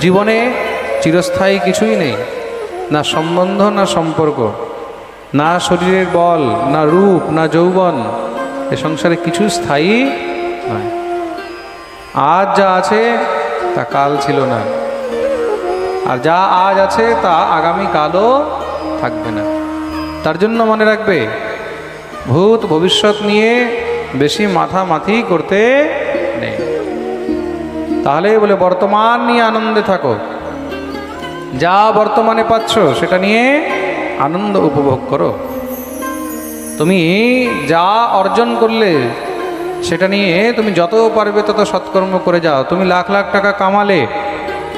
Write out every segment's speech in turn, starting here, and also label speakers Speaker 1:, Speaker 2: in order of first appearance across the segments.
Speaker 1: জীবনে চিরস্থায়ী কিছুই নেই, না সম্বন্ধ না সম্পর্ক, না শরীরের বল, না রূপ, না যৌবন। এ সংসারে কিছু স্থায়ী নয়। আজ যা আছে তা কাল ছিল না, আর যা আজ আছে তা আগামী কালও থাকবে না। তার জন্য মনে রাখবে, ভূত ভবিষ্যৎ নিয়ে বেশি মাথামাথি করতে নেই। তাহলে বলে বর্তমান নিয়ে আনন্দে থাকো, যা বর্তমানে পাচ্ছ সেটা নিয়ে আনন্দ উপভোগ করো। তুমি যা অর্জন করলে সেটা নিয়ে তুমি যত পারবে তত সৎকর্ম করে যাও। তুমি লাখ লাখ টাকা কামালে,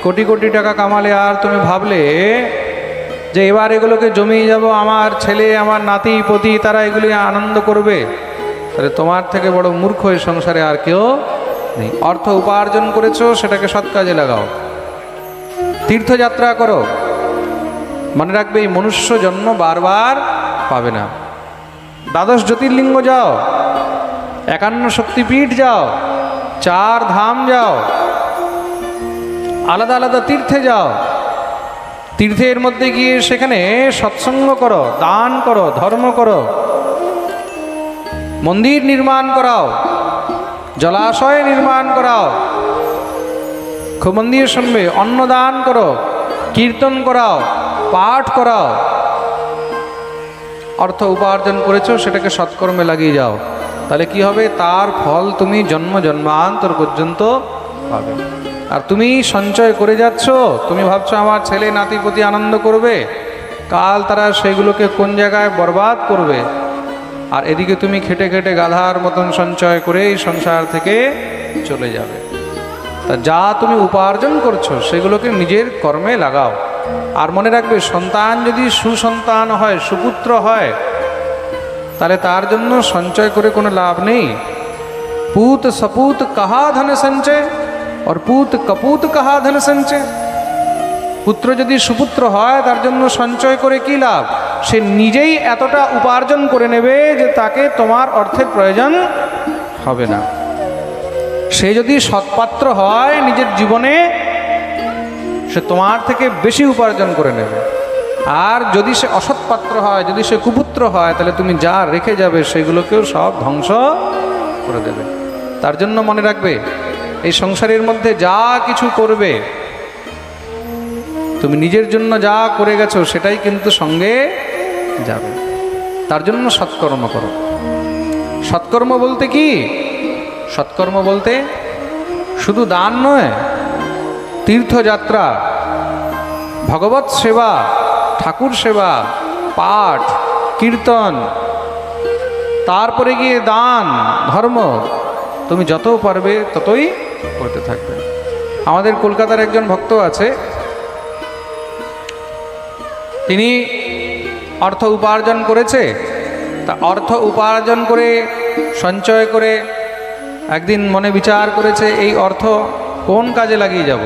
Speaker 1: কোটি কোটি টাকা কামালে, আর তুমি ভাবলে যে এবার এগুলোকে জমিয়ে যাব, আমার ছেলে, আমার নাতি পতি, তারা এগুলি আনন্দ করবে, তাহলে তোমার থেকে বড় মূর্খ এই সংসারে আর কেউ নেই। অর্থ উপার্জন করেছো, সেটাকে সৎ কাজে লাগাও, তীর্থযাত্রা করো। মনে রাখবে, এই মনুষ্য জন্ম বারবার পাবে না। দ্বাদশ জ্যোতির্লিঙ্গ যাও, 51 শক্তিপীঠ যাও, 4 ধাম যাও, আলাদা আলাদা তীর্থে যাও। তীর্থের মধ্যে গিয়ে সেখানে সৎসঙ্গ করো, দান করো, ধর্ম করো, মন্দির নির্মাণ করাও, জলাশয় নির্মাণ করাও, খুব মন দিয়ে শুনবে, অন্নদান করো, কীর্তন করাও, পাঠ করাও। অর্থ উপার্জন করেছো, সেটাকে সৎকর্মে লাগিয়ে যাও। তাহলে কি হবে? তার ফল তুমি জন্ম জন্মান্তর পর্যন্ত পাবে। আর তুমি সঞ্চয় করে যাচ্ছ, তুমি ভাবছো আমার ছেলে নাতিপতি আনন্দ করবে, কাল তারা সেগুলোকে কোন জায়গায় বরবাদ করবে। আর এদিকে তুমি খেটে খেটে গাধার মতন সঞ্চয় করে এই সংসার থেকে চলে যাবে। তা যা তুমি উপার্জন করছো সেগুলোকে নিজের কর্মে লাগাও। আর মনে রাখবে, সন্তান যদি সুসন্তান হয়, সুপুত্র হয়, তাহলে তার জন্য সঞ্চয় করে কোনো লাভ নেই। पूत सपूत कहा धन संचय और पूत कपूत कहा धन संचय। পুত্র যদি সুপুত্র হয়, তার জন্য সঞ্চয় করে কি লাভ? সে নিজেই এতটা উপার্জন করে নেবে যে তাকে তোমার অর্থের প্রয়োজন হবে না। সে যদি সৎপাত্র হয়, নিজের জীবনে সে তোমার থেকে বেশি উপার্জন করে নেবে। আর যদি সে অসৎপাত্র হয়, যদি সে কুপুত্র হয়, তাহলে তুমি যা রেখে যাবে সেগুলোকেও সব ধ্বংস করে দেবে। তার জন্য মনে রাখবে, এই সংসারের মধ্যে যা কিছু করবে, তুমি নিজের জন্য যা করে গেছো সেটাই কিন্তু সঙ্গে যাবে। তার জন্য সৎকর্ম করো। সৎকর্ম বলতে কি? সৎকর্ম বলতে শুধু দান নয়, তীর্থযাত্রা, ভগবৎ সেবা, ঠাকুর সেবা, পাঠ, কীর্তন, তারপরে গিয়ে দান, ধর্ম, তুমি যত পারবে ততই করতে থাকবে। আমাদের কলকাতার একজন ভক্ত আছে, তিনি অর্থ উপার্জন করেছে। তা অর্থ উপার্জন করে, সঞ্চয় করে একদিন মনে বিচার করেছে এই অর্থ কোন কাজে লাগিয়ে যাব।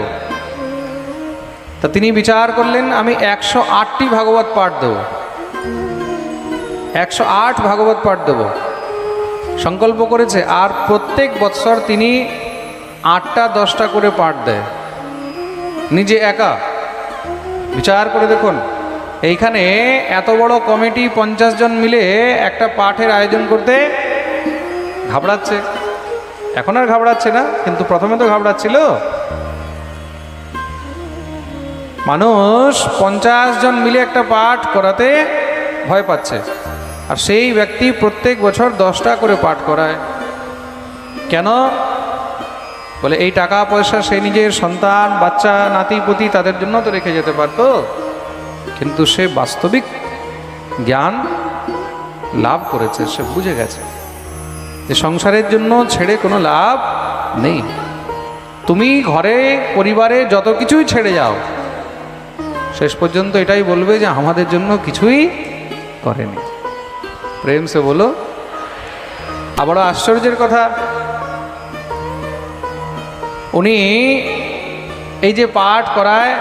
Speaker 1: তা তিনি বিচার করলেন, আমি 108টি ভাগবত পাঠ দেব, 108 ভাগবত পাঠ দেব সংকল্প করেছে। আর প্রত্যেক বৎসর তিনি 8টা 10টা করে পাঠ দেয়, নিজে একা। বিচার করে দেখুন, এইখানে এত বড় কমিটি 50 জন মিলে একটা পাঠের আয়োজন করতে ঘাবড়াচ্ছে। এখন আর ঘাবড়াচ্ছে না, কিন্তু প্রথমে তো ঘাবড়াচ্ছিল। মানুষ 50 জন মিলে একটা পাঠ করাতে ভয় পাচ্ছে, আর সেই ব্যক্তি প্রত্যেক বছর 10টা করে পাঠ করায়। কেন? বলে এই টাকা পয়সা সে নিজের সন্তান, বাচ্চা, নাতিপুতি তাদের জন্য তো রেখে যেতে পারতো, কিন্তু সে বাস্তবিক জ্ঞান লাভ করেছে, সে বুঝে গেছে যে সংসারের জন্য ছেড়ে কোনো লাভ নেই। তুমি ঘরে পরিবারে যত কিছুই ছেড়ে যাও, শেষ পর্যন্ত এটাই বলবে যে আমাদের জন্য কিছুই করেনি। প্রেম সে বলো। আবার আশ্চর্যের কথা, উনি এই যে পাঠ করায়,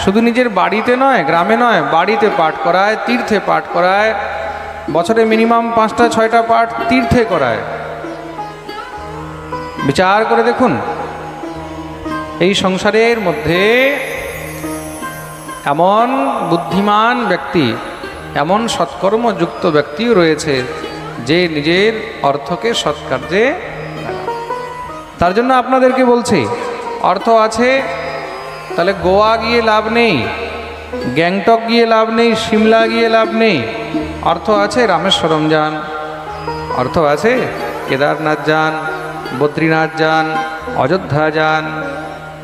Speaker 1: শুধু নিজের বাড়িতে নয়, গ্রামে নয়, বাড়িতে পাঠ করায়, তীর্থে পাঠ করায়, বছরে মিনিমাম 5টা 6টা পাঠ তীর্থে করায়। বিচার করে দেখুন, এই সংসারের মধ্যে এমন বুদ্ধিমান ব্যক্তি, এমন সৎকর্মযুক্ত ব্যক্তিও রয়েছে যে নিজের অর্থকে সৎকার্যে লাগায়। তার জন্য আপনাদেরকে বলছি, অর্থ আছে তাহলে গোয়া গিয়ে লাভ নেই, গ্যাংটক গিয়ে লাভ নেই, সিমলা গিয়ে লাভ নেই। অর্থ আছে রামেশ্বরম যান, অর্থ আছে কেদারনাথ যান, বদ্রীনাথ যান, অযোধ্যা যান,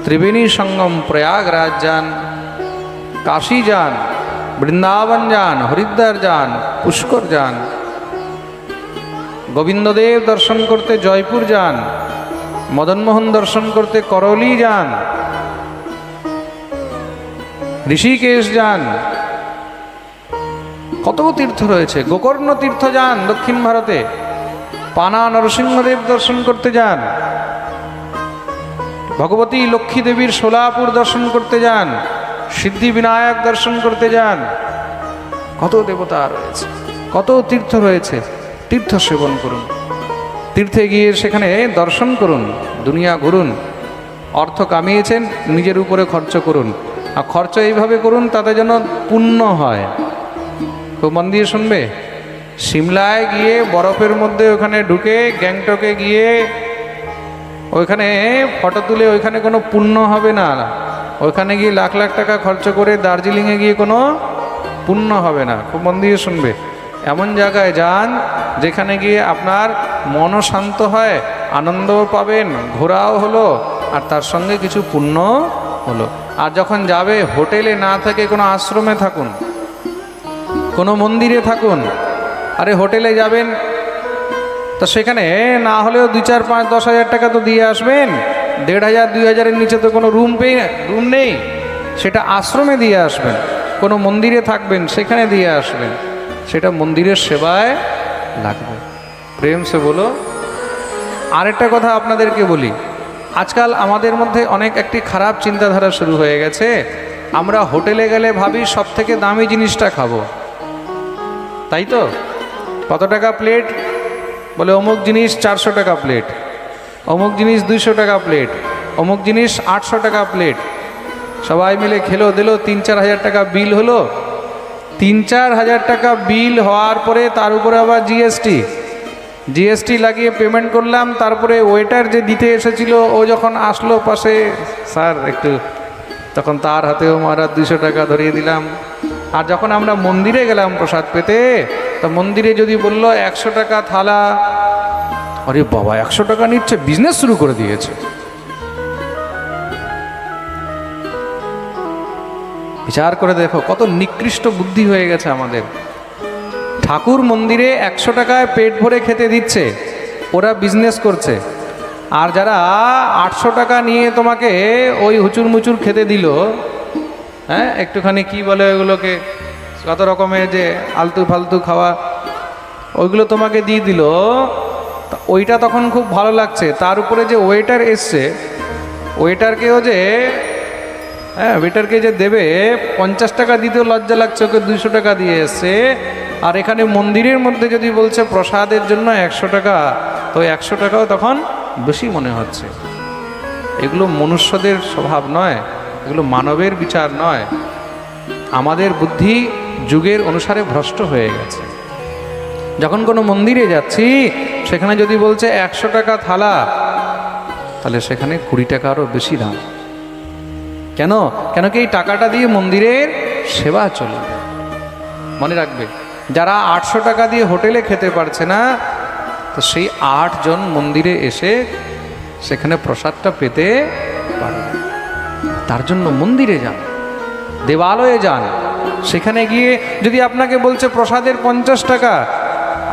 Speaker 1: ত্রিবেণী সঙ্গম প্রয়াগরাজ যান, কাশী যান, বৃন্দাবন যান, হরিদ্বার যান, পুষ্কর যান, গোবিন্দদেব দর্শন করতে জয়পুর যান, মদনমোহন দর্শন করতে করৌলি যান, ঋষিকেশ যান, কত তীর্থ রয়েছে। গোকর্ণ তীর্থ যান দক্ষিণ ভারতে, পানা নরসিংহদেব দর্শন করতে যান, ভগবতী লক্ষ্মী দেবীর সোলাপুর দর্শন করতে যান, সিদ্ধি বিনায়ক দর্শন করতে যান। কত দেবতা রয়েছে, কত তীর্থ রয়েছে। তীর্থ সেবন করুন, তীর্থে গিয়ে সেখানে দর্শন করুন, দুনিয়া ঘুরুন। অর্থ কামিয়েছেন, নিজের উপরে খরচ করুন, আর খরচ এইভাবে করুন তাতে যেন পুণ্য হয়। খুব মন দিয়ে শুনবে। সিমলায় গিয়ে বরফের মধ্যে ওখানে ঢুকে, গ্যাংটকে গিয়ে ওইখানে ফটো তুলে ওইখানে কোনো পুণ্য হবে না। ওইখানে গিয়ে লাখ লাখ টাকা খরচ করে দার্জিলিংয়ে গিয়ে কোনো পুণ্য হবে না। খুব মন দিয়ে শুনবে। এমন জায়গায় যান যেখানে গিয়ে আপনার মনও শান্ত হয়, আনন্দও পাবেন, ঘোরাও হলো, আর তার সঙ্গে কিছু পুণ্য হলো। আর যখন যাবে হোটেলে না থেকে কোনো আশ্রমে থাকুন, কোনো মন্দিরে থাকুন। আরে হোটেলে যাবেন তো সেখানে না হলেও 2, 4, 5, 10 হাজার টাকা তো দিয়ে আসবেন। 1,500, 2,000-এর নিচে তো কোনো রুম নেই, সেটা আশ্রমে দিয়ে আসবেন। কোনো মন্দিরে থাকবেন সেখানে দিয়ে আসবেন, সেটা মন্দিরের সেবায় লাগবে। প্রেম সে বলো। আরেকটা কথা আপনাদেরকে বলি, আজকাল আমাদের মধ্যে অনেক একটি খারাপ চিন্তাধারা শুরু হয়ে গেছে। আমরা হোটেলে গেলে ভাবি সব থেকে দামি জিনিসটা খাবো, তাই তো? কত টাকা প্লেট? বলে অমুক জিনিস 400 টাকা প্লেট, অমুক জিনিস 200 টাকা প্লেট, অমুক জিনিস 800 টাকা প্লেট। সবাই মিলে খেলো দিলো, 3-4 হাজার টাকা বিল হলো। 3-4 হাজার টাকা বিল হওয়ার পরে তার উপরে আবার জিএসটি লাগিয়ে পেমেন্ট করলাম। তারপরে ওয়েটার যে দিতে এসেছিল ও যখন আসলো পাশে, স্যার একটু, তখন তার হাতেও মারা 200 টাকা ধরিয়ে দিলাম। আর যখন আমরা মন্দিরে গেলাম প্রসাদ পেতে, তো মন্দিরে যদি বললো 100 টাকা থালা, আরে বাবা 100 টাকা নিচ্ছে, বিজনেস শুরু করে দিয়েছে। বিচার করে দেখো কত নিকৃষ্ট বুদ্ধি হয়ে গেছে আমাদের। ঠাকুর মন্দিরে 100 টাকায় পেট ভরে খেতে দিচ্ছে, ওরা বিজনেস করছে। আর যারা 800 টাকা নিয়ে তোমাকে ওই হুচুর মুচুর খেতে দিল, হ্যাঁ একটুখানি কি বলে ওইগুলোকে, কত রকমের যে আলতু ফালতু খাওয়া, ওইগুলো তোমাকে দিয়ে দিল, ওইটা তখন খুব ভালো লাগছে। তার উপরে যে ওয়েটার এসছে, ওয়েটারকেও যে ওয়েটারকে যে দেবে 50 টাকা দিতেও লজ্জা লাগছে, ওকে 200 টাকা দিয়ে এসছে। আর এখানে মন্দিরের মধ্যে যদি বলছে প্রসাদের জন্য 100 টাকা, তো 100 টাকাও তখন বেশি মনে হচ্ছে। এগুলো মনুষ্যদের স্বভাব নয়, এগুলো মানবের বিচার নয়। আমাদের বুদ্ধি যুগের অনুসারে ভ্রষ্ট হয়ে গেছে। যখন কোনো মন্দিরে যাচ্ছি সেখানে যদি বলছে 100 টাকা থালা, তাহলে সেখানে 20 টাকারও বেশি দাম। কেন? কেন কি এই টাকাটা দিয়ে মন্দিরের সেবা চলবে। মনে রাখবে, যারা 800 টাকা দিয়ে হোটেলে খেতে পারছে না, তো সেই 8 জন মন্দিরে এসে সেখানে প্রসাদটা পেতে পারবে। তার জন্য মন্দিরে যান, দেবালয়ে যান। সেখানে গিয়ে যদি আপনাকে বলছে প্রসাদের 50 টাকা,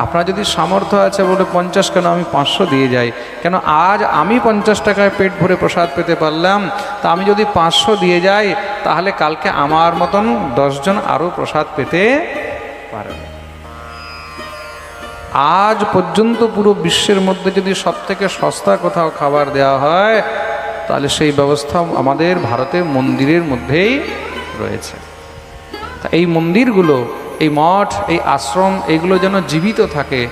Speaker 1: আপনার যদি সামর্থ্য আছে বলে 50 কেন, আমি 500 দিয়ে যাই। কেন আজ আমি 50 টাকায় পেট ভরে প্রসাদ পেতে পারলাম, তা আমি যদি 500 দিয়ে যাই, তাহলে কালকে আমার মতন 10 জন আরও প্রসাদ পেতে পারবে। আজ পর্যন্ত পুরো বিশ্বের মধ্যে যদি সব থেকে সস্তা কোথাও খাবার দেওয়া হয়, তাহলে সেই ব্যবস্থা আমাদের ভারতের মন্দিরের মধ্যেই রয়েছে। তা এই মন্দিরগুলো, এই মঠ, এই আশ্রম, এগুলো যেন জীবিত থাকে,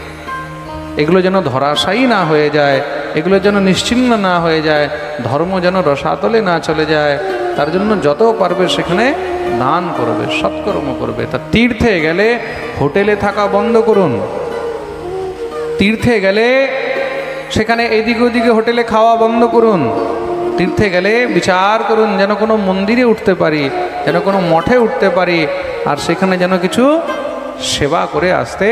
Speaker 1: এগুলো যেন ধরাশায়ী না হয়ে যায়, এগুলো যেন নিশ্চিহ্ন না হয়ে যায়, ধর্ম যেন রসাতলে না চলে যায়, তার জন্য যত পারবে সেখানে দান করবে, সৎকর্ম করবে। তা তীর্থে গেলে হোটেলে থাকা বন্ধ করুন। তীর্থে গেলে সেখানে এদিকে ওদিকে হোটেলে খাওয়া বন্ধ করুন। তীর্থে গেলে বিচার করুন যেন কোনো মন্দিরে উঠতে পারি, যেন কোনো মঠে উঠতে পারি, আর সেখানে যেন কিছু সেবা করে আসতে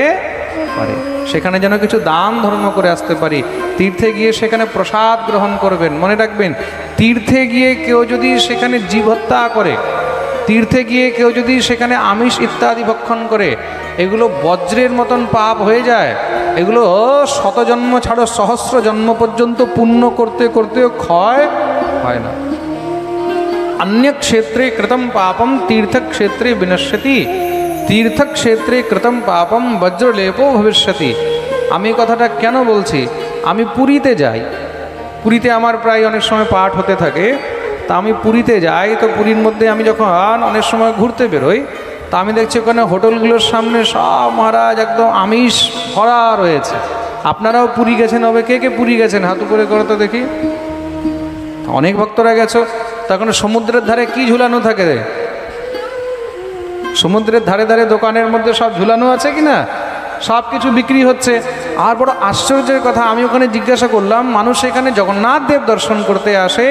Speaker 1: পারি, সেখানে যেন কিছু দান ধর্ম করে আসতে পারি। তীর্থে গিয়ে সেখানে প্রসাদ গ্রহণ করবেন। মনে রাখবেন, তীর্থে গিয়ে কেউ যদি সেখানে জীব হত্যা করে, তীর্থে গিয়ে কেউ যদি সেখানে আমিষ ইত্যাদি ভক্ষণ করে, এগুলো বজ্রের মতন পাপ হয়ে যায়। এগুলো শত জন্ম ছাড়ো সহস্র জন্ম পর্যন্ত পুণ্য করতে করতেও ক্ষয় হয় না। অন্য ক্ষেত্রে কৃতম পাপম তীর্থক্ষেত্রে বিনশ্যতি, তীর্থক্ষেত্রে কৃতম পাপম বজ্রলেপো ভবিষ্যতি। আমি কথাটা কেন বলছি? আমি পুরীতে যাই, পুরীতে আমার প্রায় অনেক সময় পাঠ হতে থাকে। তা আমি পুরীতে যাই, তো পুরীর মধ্যে আমি যখন অনেক সময় ঘুরতে বেরোই, তা আমি দেখছি ওখানে হোটেলগুলোর সামনে সব মহারাজ একদম আমিষ ভরা রয়েছে। আপনারাও পুরী গেছেন হবে? কে কে পুরী গেছেন হাত উপরে করো তো দেখি। অনেক ভক্তরা গেছো। তখন সমুদ্রের ধারে কি ঝুলানো থাকে? সমুদ্রের ধারে ধারে দোকানের মধ্যে সব ঝুলানো আছে কি না? সব কিছু বিক্রি হচ্ছে। আর বড় আশ্চর্যের কথা, আমি ওখানে জিজ্ঞাসা করলাম, মানুষ এখানে জগন্নাথ দেব দর্শন করতে আসে,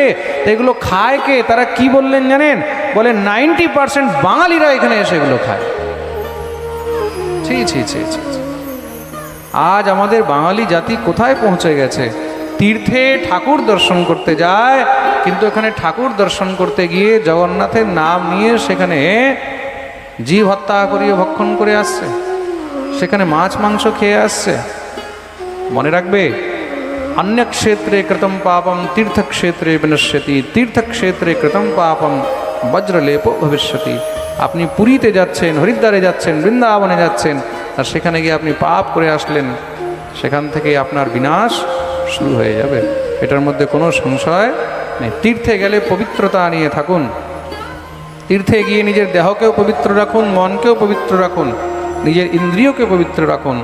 Speaker 1: এগুলো খায় কে? তারা কি বললেন জানেন? বলে 90% বাঙালিরা এখানে এসে এগুলো খায়। ছি ছি ছি ছি। আজ আমাদের বাঙালি জাতি কোথায় পৌঁছে গেছে? তীর্থে ঠাকুর দর্শন করতে যায়, কিন্তু এখানে ঠাকুর দর্শন করতে গিয়ে জগন্নাথের নাম নিয়ে সেখানে জীব হত্যা করিয়ে ভক্ষণ করে আসছে, সেখানে মাছ মাংস খেয়ে আসছে। মনে রাখবে, অন্য ক্ষেত্রে কৃতম পাপম তীর্থক্ষেত্রে বিনশ্যতি, তীর্থক্ষেত্রে কৃতম পাপম বজ্রলেপো ভবিষ্যতি। আপনি পুরীতে যাচ্ছেন, হরিদ্বারে যাচ্ছেন, বৃন্দাবনে যাচ্ছেন, আর সেখানে গিয়ে আপনি পাপ করে আসলেন, সেখান থেকে আপনার বিনাশ শুরু হয়ে যাবে। এটার মধ্যে কোনো সংশয় নেই। তীর্থে গেলে পবিত্রতা নিয়ে থাকুন। তীর্থে গিয়ে নিজের দেহকেও পবিত্র রাখুন, মনকেও পবিত্র রাখুন, নিজের ইন্দ্রিয়কে পবিত্র রাখুন।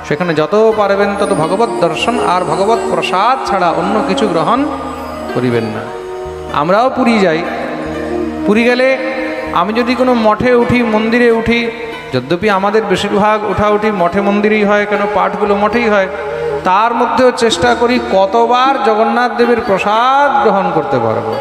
Speaker 1: সেখানে যত পারবেন তত ভগবত দর্শন আর ভগবত প্রসাদ ছাড়া অন্য কিছু গ্রহণ করিবেন না। আমরাও পুরী যাই, পুরী গেলে আমি যদি কোনো মঠে উঠি, মন্দিরে উঠি, যদ্যপি আমাদের বেশিরভাগ উঠাউঠি মঠে মন্দিরেই হয়, কেন পাঠগুলো মঠেই হয়, তার মধ্যেও চেষ্টা করি কতবার জগন্নাথ দেবের প্রসাদ গ্রহণ করতে পারবো।